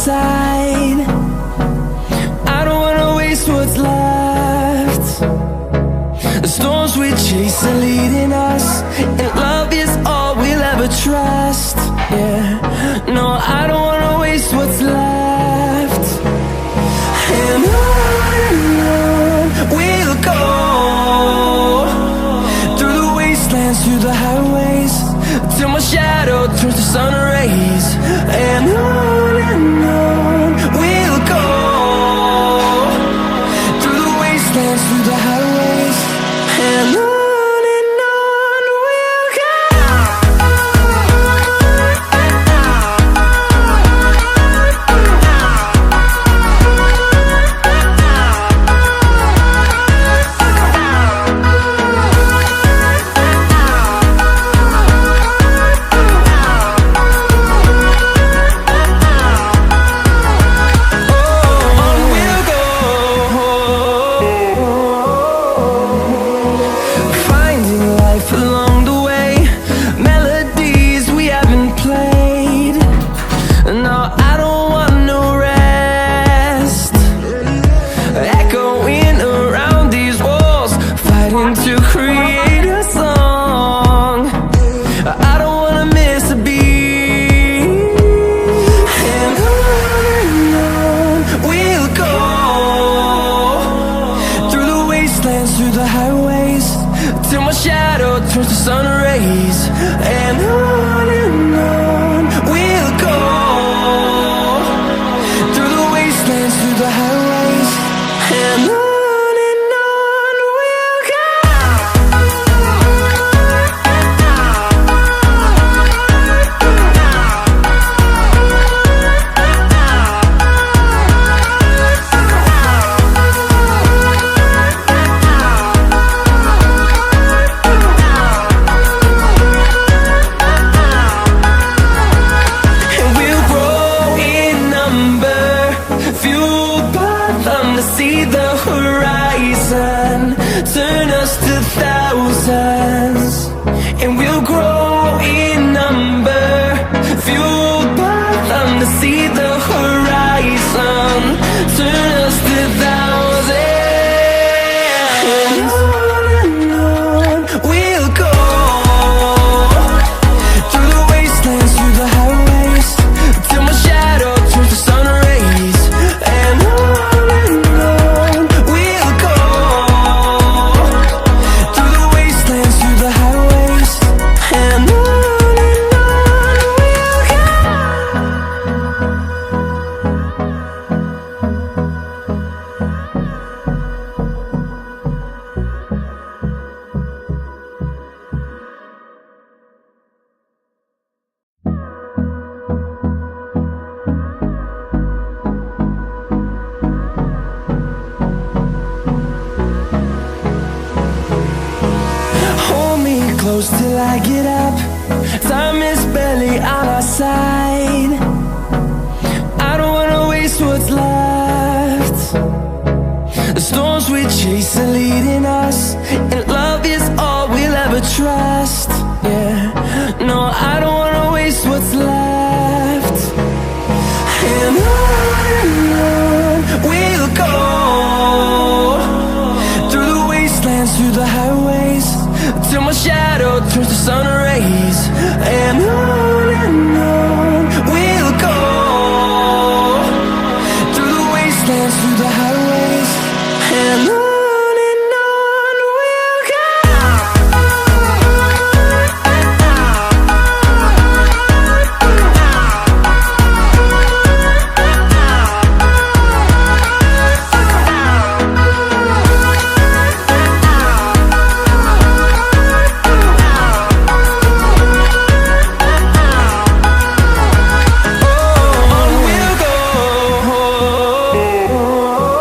side. I don't wanna waste what's left. The storms we chase are leading us, and love is all we'll ever trust. Yeah, no, I don't wanna waste what's left. And on we'll go, through the wastelands, through the highways, till my shadow turns to sun rays. And on we'll go, through the wastelands, through the highways, and on we'll go. To create a song, I don't wanna miss a beat. And on we'll go, through the wastelands, through the highways, till my shadow turns to sun rays. And on we'll go, through the wastelands, through the highways, and on. See the horizon, turn us to thousands, and we'll grow in number, fueled by them. To see the horizon, turn us to thousands, and on we'll go, through the wastelands, through the highways, till my shadow turns to sun rays. And close till I get up, time is barely on our side. I don't wanna waste what's left. The storms we chase are leading us, and love is all we'll ever trust. Yeah, no, I don't wanna waste what's left. And